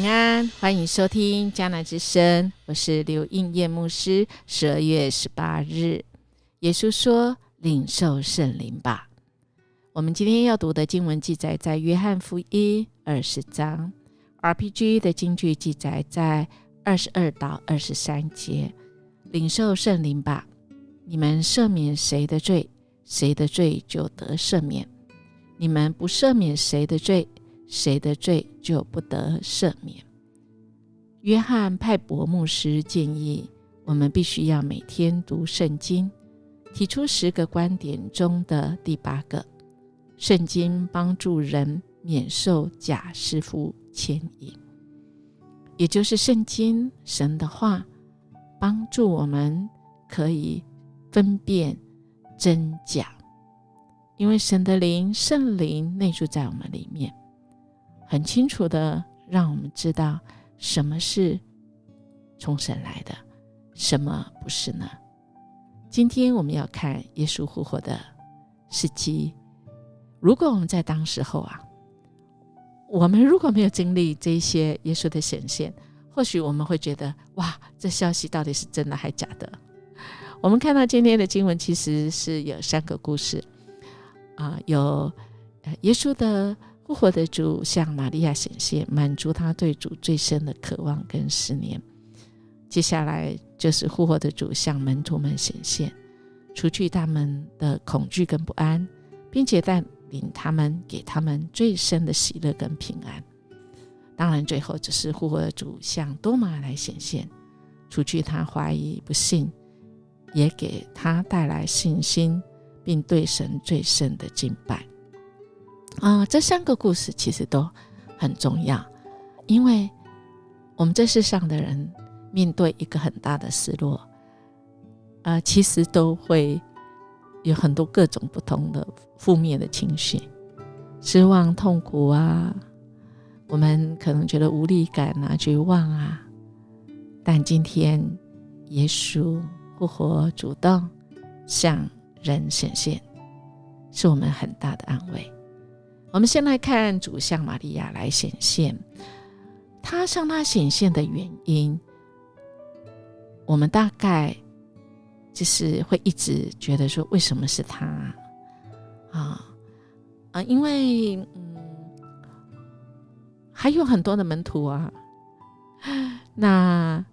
平安，欢迎收听迦南之声，我是刘应验牧师。12月18日，耶稣说：“领受圣灵吧。”我们今天要读的经文记载在约翰福音20章， RPG 的金句记载在22到23节。领受圣灵吧，你们赦免谁的罪，谁的罪就得赦免；你们不赦免谁的罪，谁的罪就不得赦免。约翰派伯牧师建议我们必须要每天读圣经，提出10个观点中的第8个：圣经帮助人免受假师傅牵引。也就是圣经，神的话帮助我们可以分辨真假，因为神的灵，圣灵内住在我们里面，很清楚的让我们知道什么是从神来的，什么不是呢？今天我们要看耶稣复活的事迹。如果我们在当时候我们如果没有经历这些耶稣的显现，或许我们会觉得，哇，这消息到底是真的还假的？我们看到今天的经文其实是有3个故事，有耶稣的复活的主向玛利亚显现，满足他对主最深的渴望跟思念。接下来就是复活的主向门徒们显现，除去他们的恐惧跟不安，并且带领他们，给他们最深的喜乐跟平安。当然最后只是复活的主向多马来显现，除去他怀疑不信，也给他带来信心，并对神最深的敬拜。这3个故事其实都很重要，因为我们这世上的人面对一个很大的失落，其实都会有很多各种不同的负面的情绪，失望、痛苦我们可能觉得无力感绝望但今天耶稣复活主动向人显现，是我们很大的安慰。我们先来看主向玛利亚来显现，他向他显现的原因，我们大概就是会一直觉得说，为什么是他因为还有很多的门徒那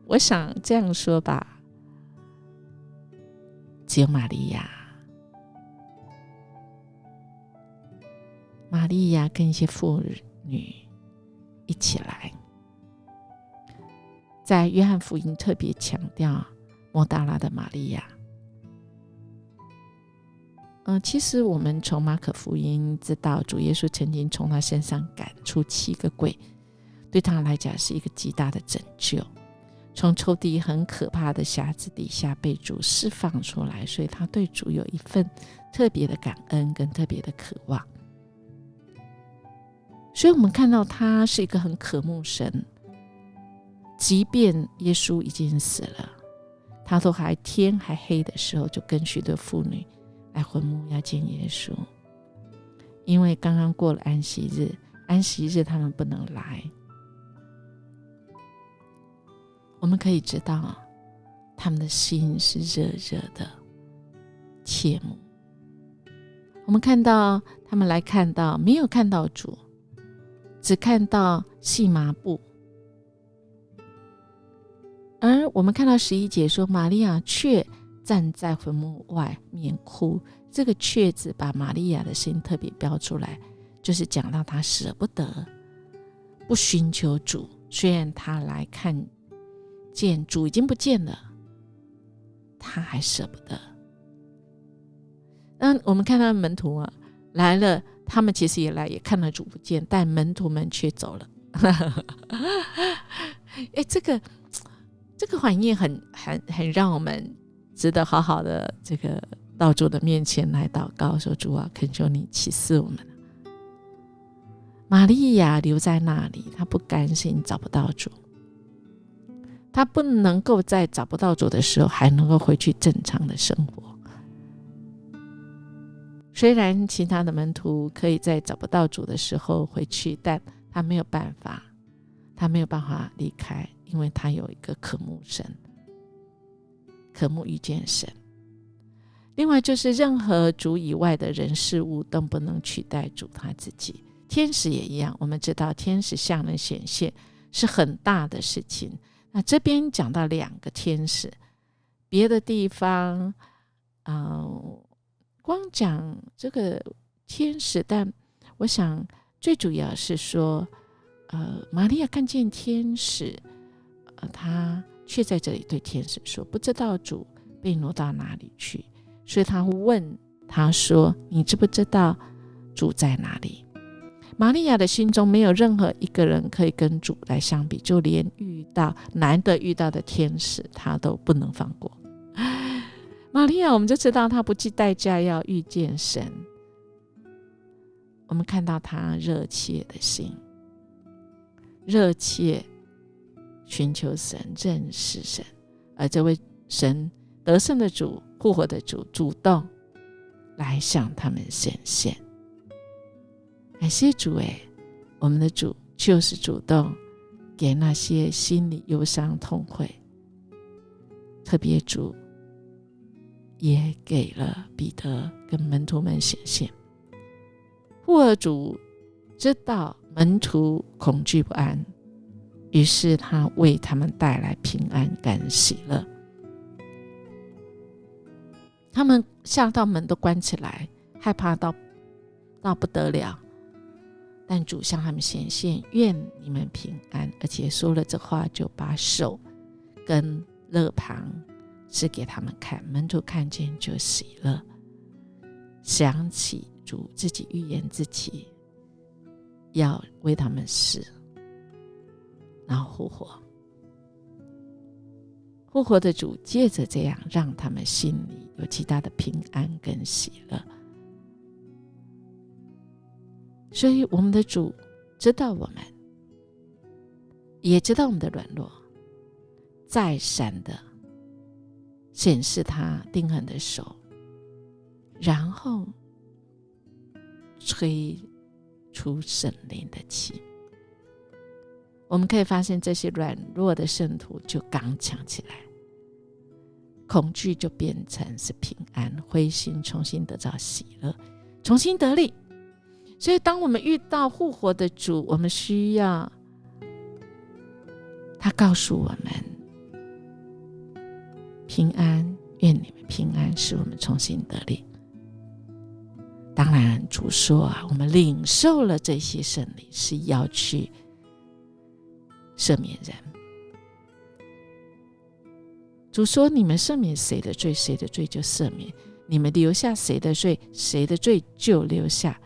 我想这样说吧，只有玛利亚跟一些妇女一起来。在约翰福音特别强调抹大拉的玛利亚。其实我们从马可福音知道，主耶稣曾经从他身上赶出7个鬼，对他来讲是一个极大的拯救，从仇敌很可怕的匣子底下被主释放出来，所以他对主有一份特别的感恩跟特别的渴望。所以我们看到他是一个很渴慕神，即便耶稣已经死了，他都天还黑的时候就跟许多妇女来坟墓要见耶稣，因为刚刚过了安息日他们不能来。我们可以知道他们的心是热热的切慕。我们看到他们来看到，没有看到主，只看到细麻布。而我们看到11节说，玛利亚却站在坟墓外面哭。这个却字把玛利亚的心特别标出来，就是讲到她舍不得不寻求主，虽然她来看见主已经不见了，她还舍不得。我们看到门徒来了，他们其实也来，也看了主不见，但门徒们却走了。这个反应很让我们值得好好的这个到主的面前来祷告，说主恳求你启示我们。玛利亚留在那里，她不甘心找不到主，她不能够在找不到主的时候还能够回去正常的生活。虽然其他的门徒可以在找不到主的时候回去，但他没有办法，他没有办法离开，因为他有一个渴慕神，渴慕遇见神。另外就是任何主以外的人事物都不能取代主他自己。天使也一样，我们知道天使向人显现是很大的事情。那这边讲到2个天使，别的地方光讲这个天使，但我想最主要是说玛利亚看见天使，她却在这里对天使说，不知道主被挪到哪里去，所以她问他说，你知不知道主在哪里？玛利亚的心中没有任何一个人可以跟主来相比，就连难得遇到的天使她都不能放过。玛利亚我们就知道她不计代价要遇见神，我们看到她热切的心，热切寻求神，认识神，而这位神得胜的主，复活的主，主动来向他们显现。感谢主我们的主就是主动给那些心里忧伤痛悔，特别主也给了彼得跟门徒们显现。复活主知道门徒恐惧不安，于是他为他们带来平安感喜乐。他们吓到门都关起来，害怕到不得了，但主向他们显现，愿你们平安，而且说了这话就把手跟肋旁指给他们看，门徒看见就喜乐，想起主自己预言自己要为他们死，然后复活。复活的主借着这样让他们心里有极大的平安跟喜乐。所以我们的主知道我们，也知道我们的软弱，再三的显示他定恒的手，然后吹出圣灵的气。我们可以发现这些软弱的圣徒就刚强起来，恐惧就变成是平安，灰心重新得到喜乐，重新得力。所以当我们遇到复活的主，我们需要他告诉我们平安，愿你们平安，使我们重新得力。当然主说我们领受了这些圣灵是要去赦免人。主说你们赦免谁的罪，谁的罪就赦免，你们留下谁的罪，谁的罪就留下。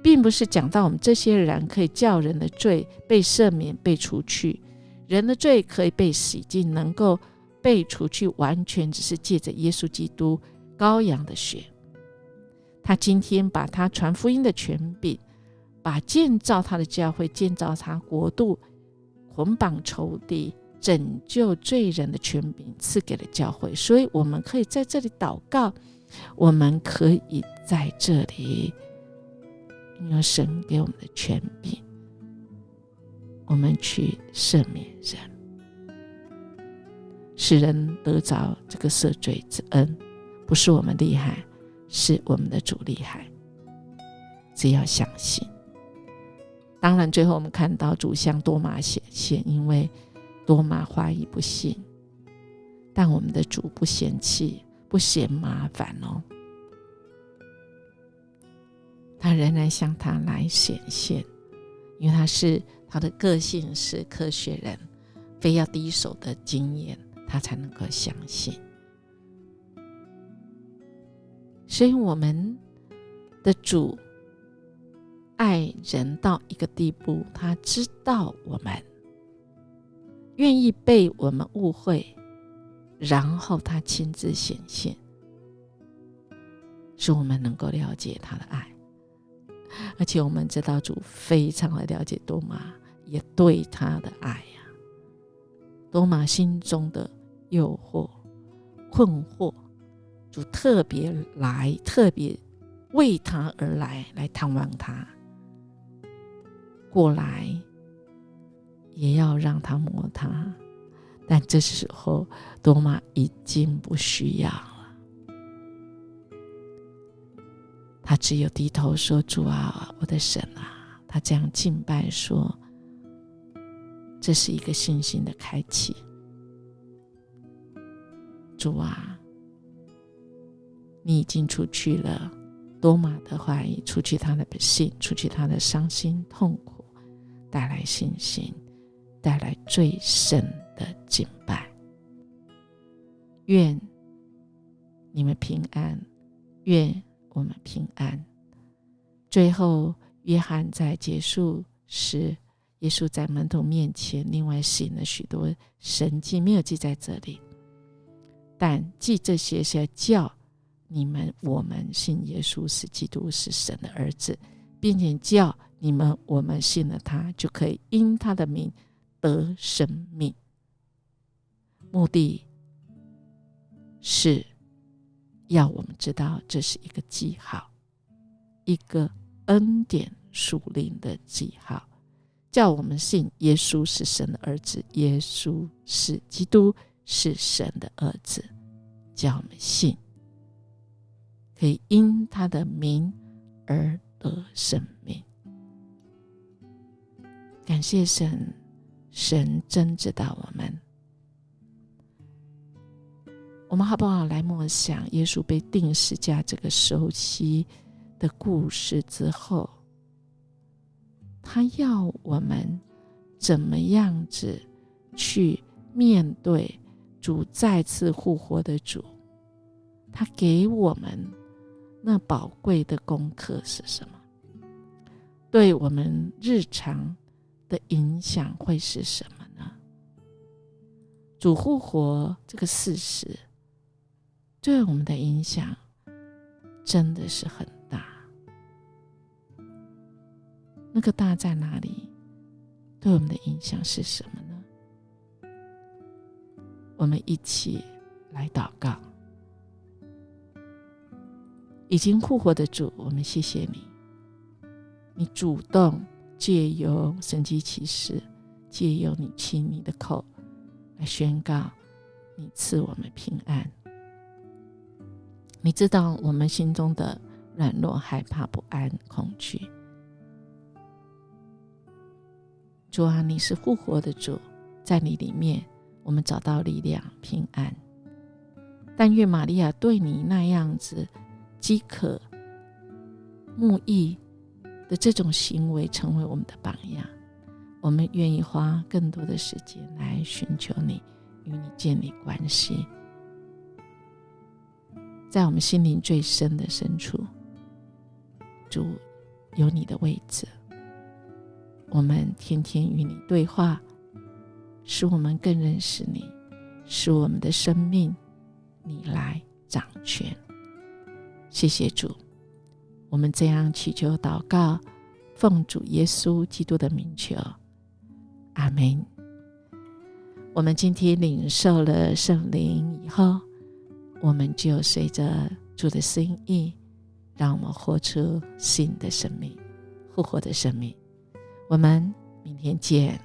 并不是讲到我们这些人可以叫人的罪被赦免被除去，人的罪可以被洗净，能够被除去，完全只是借着耶稣基督羔羊的血。他今天把他传福音的权柄，把建造他的教会，建造他国度，捆绑仇敌，拯救罪人的权柄赐给了教会。所以我们可以在这里祷告，我们可以在这里用神给我们的权柄，我们去赦免人，使人得着这个赦罪之恩。不是我们厉害，是我们的主厉害，只要相信。当然最后我们看到主向多马显现，因为多马怀疑不信，但我们的主不嫌弃，不嫌麻烦他仍然向他来显现，因为他的个性是科学人，非要第一手的经验他才能够相信。所以我们的主爱人到一个地步，他知道我们愿意被我们误会，然后他亲自显现，使我们能够了解他的爱。而且我们知道主非常的了解多马，也对他的爱多马心中的诱惑困惑，主特别为他而来探望他，过来也要让他摸他。但这时候多玛已经不需要了，他只有低头说，主啊，我的神啊。他这样敬拜说，这是一个信心的开启。主啊，你已经除去了多玛的怀疑，除去他的不信，除去他的伤心痛苦，带来信心，带来最深的敬拜。愿你们平安，愿我们平安。最后约翰在结束时，耶稣在门徒面前另外行了许多神迹，没有记在这里，但记这些是要叫你们我们信耶稣是基督，是神的儿子，并且叫你们我们信了他，就可以因他的名得生命。目的是要我们知道这是一个记号，一个恩典属灵的记号，叫我们信耶稣是神的儿子，耶稣是基督，是神的儿子，叫我们信，可以因他的名而得生命。感谢神，神真知道我们。我们好不好来默想耶稣被钉十字架这个熟悉的故事之后，他要我们怎么样子去面对主再次复活的主，他给我们那宝贵的功课是什么？对我们日常的影响会是什么呢？主复活这个事实对我们的影响真的是很大。那个大在哪里？对我们的影响是什么呢？我们一起来祷告。已经复活的主，我们谢谢你，你主动借由神迹奇事，借由你亲你的口来宣告你赐我们平安。你知道我们心中的软弱、害怕、不安、恐惧。主啊，你是复活的主，在你里面我们找到力量、平安。但愿玛利亚对你那样子饥渴慕义的这种行为成为我们的榜样，我们愿意花更多的时间来寻求你，与你建立关系。在我们心灵最深的深处，主有你的位置，我们天天与你对话，使我们更认识你，使我们的生命你来掌权。谢谢主，我们这样祈求祷告，奉主耶稣基督的名求，阿们。我们今天领受了圣灵以后，我们就随着主的心意，让我们活出新的生命，复活的生命。我们明天见。